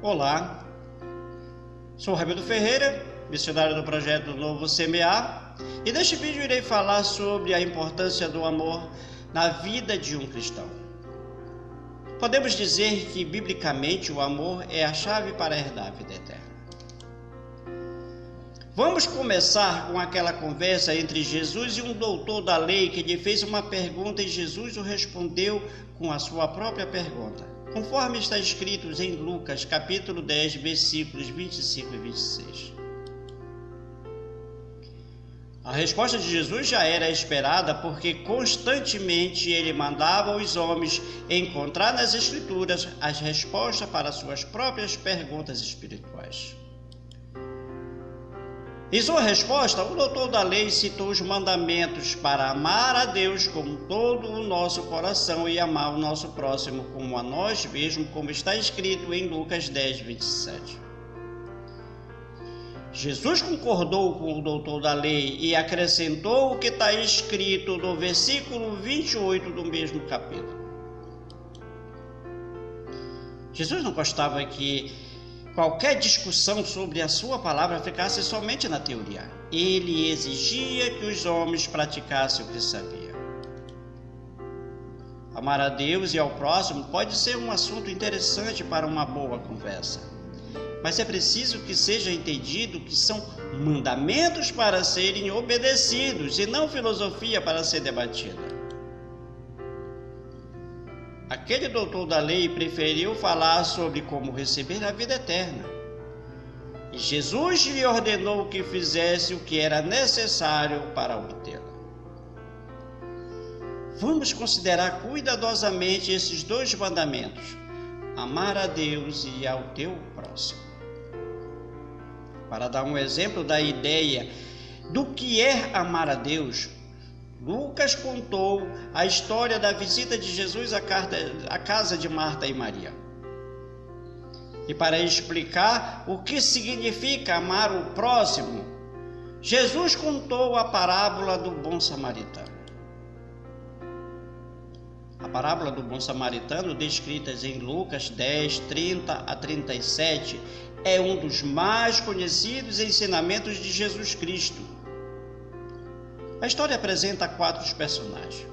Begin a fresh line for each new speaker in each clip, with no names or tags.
Olá, sou Ramiro Ferreira, missionário do projeto Novo Semear, e neste vídeo irei falar sobre a importância do amor na vida de um cristão. Podemos dizer que, biblicamente, o amor é a chave para herdar a vida eterna. Vamos começar com aquela conversa entre Jesus e um doutor da lei que lhe fez uma pergunta e Jesus o respondeu com a sua própria pergunta, conforme está escrito em Lucas, capítulo 10, versículos 25 e 26. A resposta de Jesus já era esperada porque constantemente ele mandava os homens encontrar nas Escrituras as respostas para suas próprias perguntas espirituais. Em sua resposta, o doutor da lei citou os mandamentos para amar a Deus com todo o nosso coração e amar o nosso próximo como a nós mesmos, como está escrito em Lucas 10, 27. Jesus concordou com o doutor da lei e acrescentou o que está escrito no versículo 28 do mesmo capítulo. Jesus não gostava que qualquer discussão sobre a sua palavra ficasse somente na teoria. Ele exigia que os homens praticassem o que sabiam. Amar a Deus e ao próximo pode ser um assunto interessante para uma boa conversa, mas é preciso que seja entendido que são mandamentos para serem obedecidos e não filosofia para ser debatida. Aquele doutor da lei preferiu falar sobre como receber a vida eterna. E Jesus lhe ordenou que fizesse o que era necessário para obtê-la. Vamos considerar cuidadosamente esses dois mandamentos: amar a Deus e ao teu próximo. Para dar um exemplo da ideia do que é amar a Deus, Lucas contou a história da visita de Jesus à casa de Marta e Maria. E para explicar o que significa amar o próximo, Jesus contou a parábola do bom samaritano. A parábola do bom samaritano, descrita em Lucas 10, 30 a 37, é um dos mais conhecidos ensinamentos de Jesus Cristo. A história apresenta 4 personagens.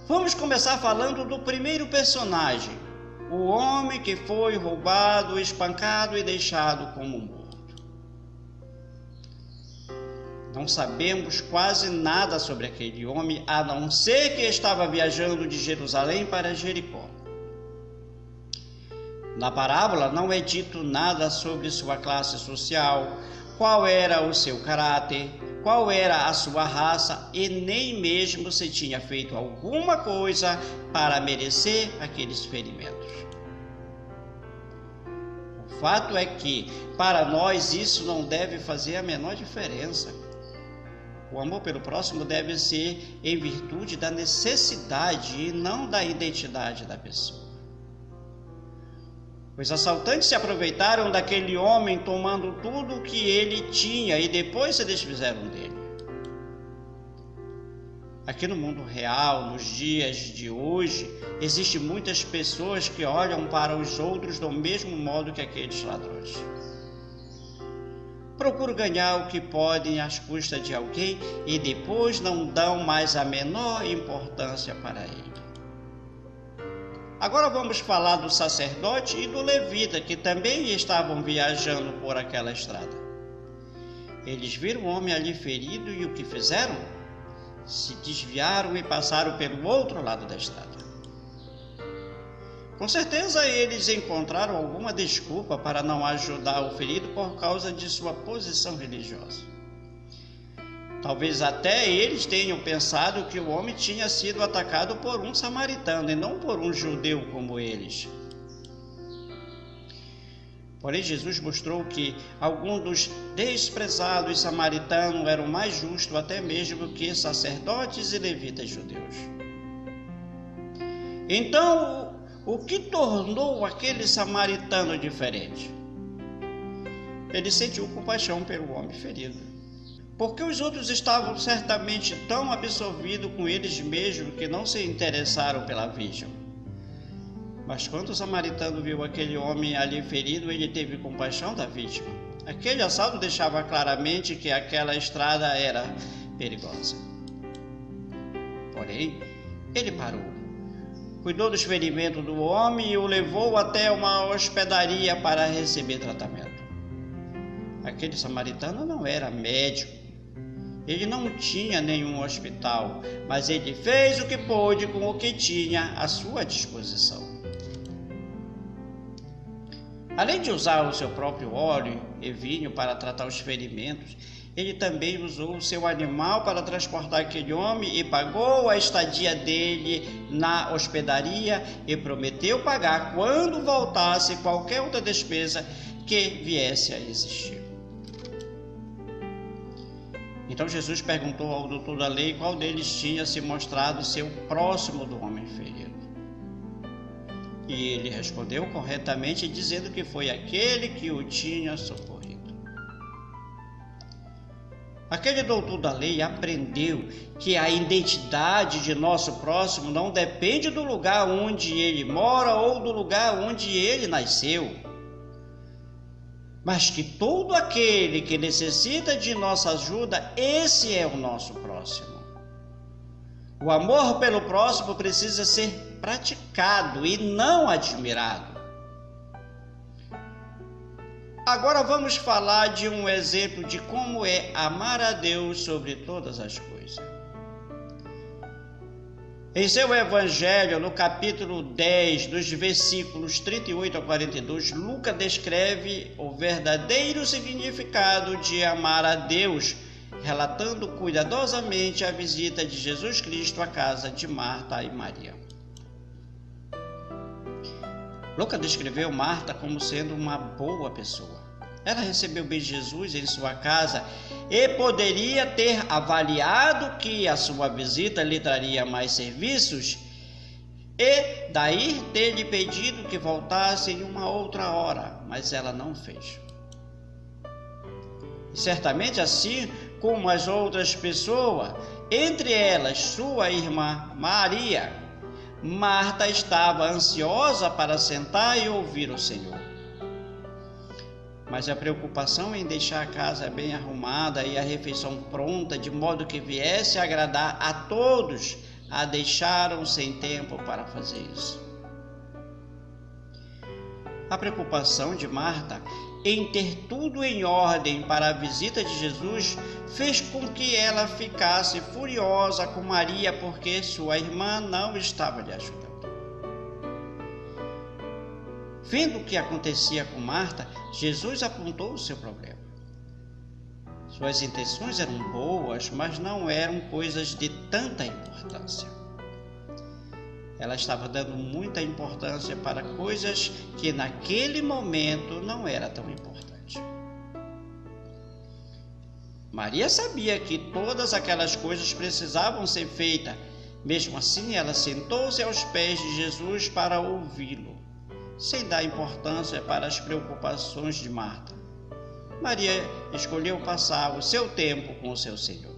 Vamos começar falando do primeiro personagem, o homem que foi roubado, espancado e deixado como morto. Não sabemos quase nada sobre aquele homem, a não ser que estava viajando de Jerusalém para Jericó. Na parábola não é dito nada sobre sua classe social, qual era o seu caráter, qual era a sua raça e nem mesmo se tinha feito alguma coisa para merecer aqueles ferimentos. O fato é que, para nós, isso não deve fazer a menor diferença. O amor pelo próximo deve ser em virtude da necessidade e não da identidade da pessoa. Os assaltantes se aproveitaram daquele homem, tomando tudo o que ele tinha e depois se desfizeram dele. Aqui no mundo real, nos dias de hoje, existem muitas pessoas que olham para os outros do mesmo modo que aqueles ladrões. Procuram ganhar o que podem às custas de alguém e depois não dão mais a menor importância para ele. Agora vamos falar do sacerdote e do levita, que também estavam viajando por aquela estrada. Eles viram o homem ali ferido e o que fizeram? Se desviaram e passaram pelo outro lado da estrada. Com certeza eles encontraram alguma desculpa para não ajudar o ferido por causa de sua posição religiosa. Talvez até eles tenham pensado que o homem tinha sido atacado por um samaritano e não por um judeu como eles. Porém, Jesus mostrou que alguns dos desprezados samaritanos eram mais justos até mesmo que sacerdotes e levitas judeus. Então, o que tornou aquele samaritano diferente? Ele sentiu compaixão pelo homem ferido. Porque os outros estavam certamente tão absorvidos com eles mesmos que não se interessaram pela vítima. Mas quando o samaritano viu aquele homem ali ferido, ele teve compaixão da vítima. Aquele assalto deixava claramente que aquela estrada era perigosa. Porém, ele parou, cuidou dos ferimentos do homem e o levou até uma hospedaria para receber tratamento. Aquele samaritano não era médico, ele não tinha nenhum hospital, mas ele fez o que pôde com o que tinha à sua disposição. Além de usar o seu próprio óleo e vinho para tratar os ferimentos, ele também usou o seu animal para transportar aquele homem e pagou a estadia dele na hospedaria e prometeu pagar quando voltasse qualquer outra despesa que viesse a existir. Então Jesus perguntou ao doutor da lei qual deles tinha se mostrado ser o próximo do homem ferido. E ele respondeu corretamente, dizendo que foi aquele que o tinha socorrido. Aquele doutor da lei aprendeu que a identidade de nosso próximo não depende do lugar onde ele mora ou do lugar onde ele nasceu, mas que todo aquele que necessita de nossa ajuda, esse é o nosso próximo. O amor pelo próximo precisa ser praticado e não admirado. Agora vamos falar de um exemplo de como é amar a Deus sobre todas as coisas. Em seu Evangelho, no capítulo 10, dos versículos 38 a 42, Lucas descreve o verdadeiro significado de amar a Deus, relatando cuidadosamente a visita de Jesus Cristo à casa de Marta e Maria. Lucas descreveu Marta como sendo uma boa pessoa. Ela recebeu bem Jesus em sua casa e poderia ter avaliado que a sua visita lhe traria mais serviços e daí ter lhe pedido que voltasse em uma outra hora, mas ela não fez. E certamente assim como as outras pessoas, entre elas sua irmã Maria, Marta estava ansiosa para sentar e ouvir o Senhor. Mas a preocupação em deixar a casa bem arrumada e a refeição pronta, de modo que viesse a agradar a todos, a deixaram sem tempo para fazer isso. A preocupação de Marta em ter tudo em ordem para a visita de Jesus fez com que ela ficasse furiosa com Maria porque sua irmã não estava lhe ajudando. Vendo o que acontecia com Marta, Jesus apontou o seu problema. Suas intenções eram boas, mas não eram coisas de tanta importância. Ela estava dando muita importância para coisas que naquele momento não era tão importante. Maria sabia que todas aquelas coisas precisavam ser feitas. Mesmo assim, ela sentou-se aos pés de Jesus para ouvi-lo, sem dar importância para as preocupações de Marta. Maria escolheu passar o seu tempo com o seu Senhor.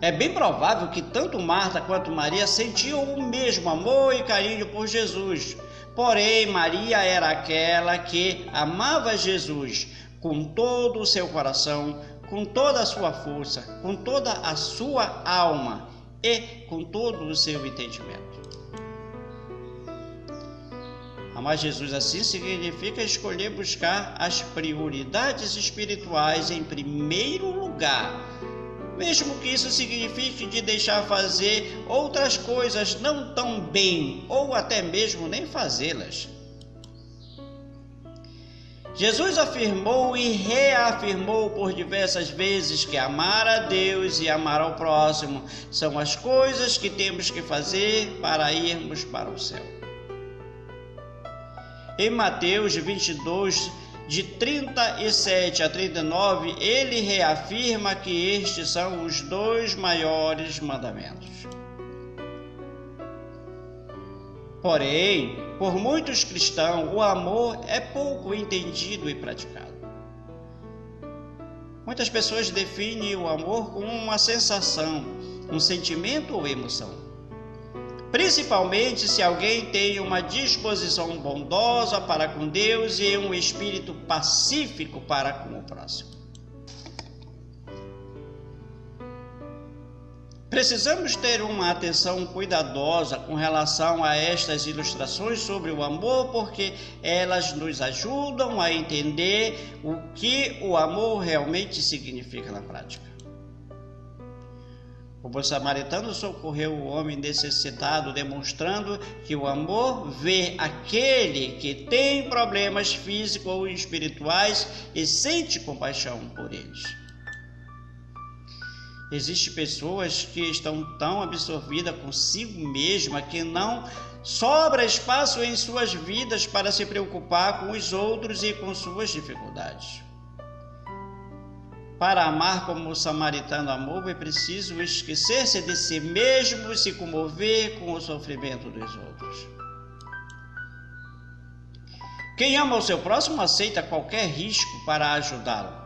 É bem provável que tanto Marta quanto Maria sentiam o mesmo amor e carinho por Jesus. Porém, Maria era aquela que amava Jesus com todo o seu coração, com toda a sua força, com toda a sua alma e com todo o seu entendimento. Amar Jesus assim significa escolher buscar as prioridades espirituais em primeiro lugar, mesmo que isso signifique de deixar fazer outras coisas não tão bem, ou até mesmo nem fazê-las. Jesus afirmou e reafirmou por diversas vezes que amar a Deus e amar ao próximo são as coisas que temos que fazer para irmos para o céu. Em Mateus 22, de 37 a 39, ele reafirma que estes são os dois maiores mandamentos. Porém, por muitos cristãos, o amor é pouco entendido e praticado. Muitas pessoas definem o amor como uma sensação, um sentimento ou emoção. principalmente se alguém tem uma disposição bondosa para com Deus e um espírito pacífico para com o próximo. Precisamos ter uma atenção cuidadosa com relação a estas ilustrações sobre o amor, porque elas nos ajudam a entender o que o amor realmente significa na prática. O bom samaritano socorreu o homem necessitado, demonstrando que o amor vê aquele que tem problemas físicos ou espirituais e sente compaixão por eles. Existem pessoas que estão tão absorvidas consigo mesma que não sobra espaço em suas vidas para se preocupar com os outros e com suas dificuldades. Para amar como o samaritano amou, é preciso esquecer-se de si mesmo e se comover com o sofrimento dos outros. Quem ama o seu próximo aceita qualquer risco para ajudá-lo.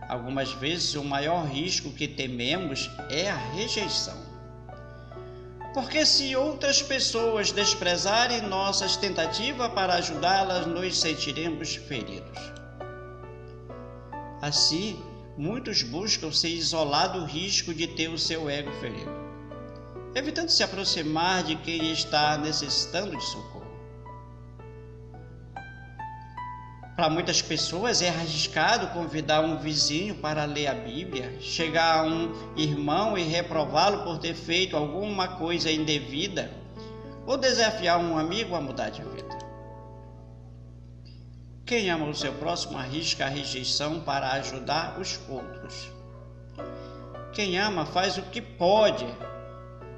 Algumas vezes o maior risco que tememos é a rejeição. Porque se outras pessoas desprezarem nossas tentativas para ajudá-las, nos sentiremos feridos. Assim, muitos buscam se isolar do risco de ter o seu ego ferido, evitando se aproximar de quem está necessitando de socorro. Para muitas pessoas é arriscado convidar um vizinho para ler a Bíblia, chegar a um irmão e reprová-lo por ter feito alguma coisa indevida, ou desafiar um amigo a mudar de vida. Quem ama o seu próximo arrisca a rejeição para ajudar os outros. Quem ama faz o que pode.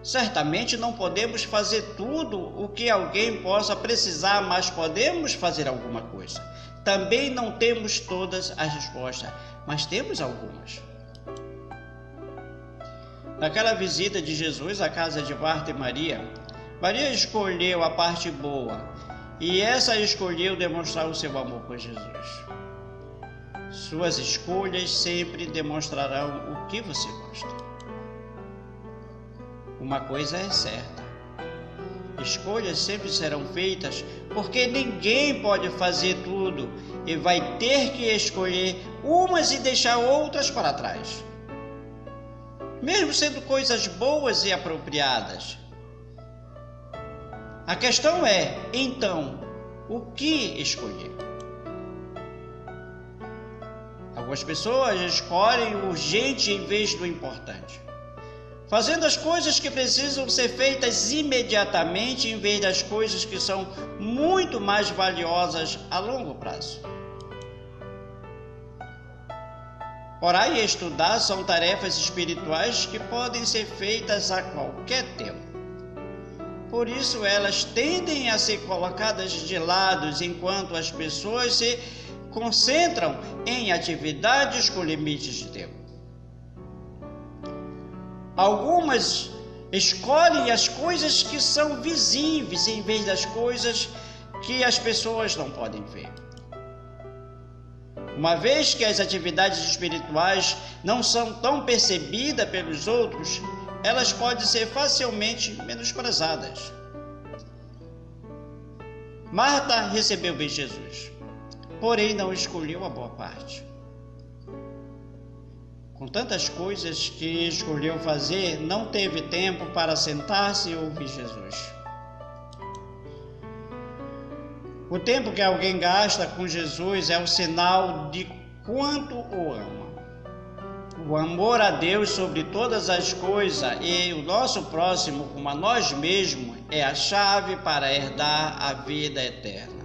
Certamente não podemos fazer tudo o que alguém possa precisar, mas podemos fazer alguma coisa. Também não temos todas as respostas, mas temos algumas. Naquela visita de Jesus à casa de Marta e Maria, Maria escolheu a parte boa, e essa escolheu demonstrar o seu amor por Jesus. Suas escolhas sempre demonstrarão o que você gosta. Uma coisa é certa: escolhas sempre serão feitas, porque ninguém pode fazer tudo e vai ter que escolher umas e deixar outras para trás. Mesmo sendo coisas boas e apropriadas. A questão é, então, o que escolher? Algumas pessoas escolhem o urgente em vez do importante, fazendo as coisas que precisam ser feitas imediatamente em vez das coisas que são muito mais valiosas a longo prazo. Orar e estudar são tarefas espirituais que podem ser feitas a qualquer tempo. Por isso, elas tendem a ser colocadas de lado enquanto as pessoas se concentram em atividades com limites de tempo. Algumas escolhem as coisas que são visíveis em vez das coisas que as pessoas não podem ver. Uma vez que as atividades espirituais não são tão percebidas pelos outros, elas podem ser facilmente menosprezadas. Marta recebeu bem Jesus, porém não escolheu a boa parte. Com tantas coisas que escolheu fazer, não teve tempo para sentar-se e ouvir Jesus. O tempo que alguém gasta com Jesus é o sinal de quanto o ama. O amor a Deus sobre todas as coisas e o nosso próximo como a nós mesmos é a chave para herdar a vida eterna.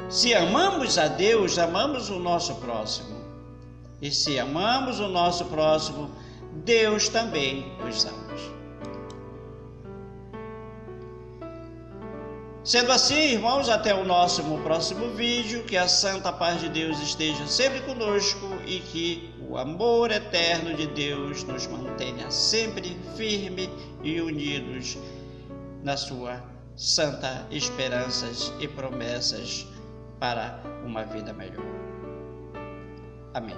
Se amamos a Deus, amamos o nosso próximo. E se amamos o nosso próximo, Deus também nos ama. Sendo assim, irmãos, até o nosso próximo vídeo, que a santa paz de Deus esteja sempre conosco e que o amor eterno de Deus nos mantenha sempre firmes e unidos na sua santa esperanças e promessas para uma vida melhor. Amém.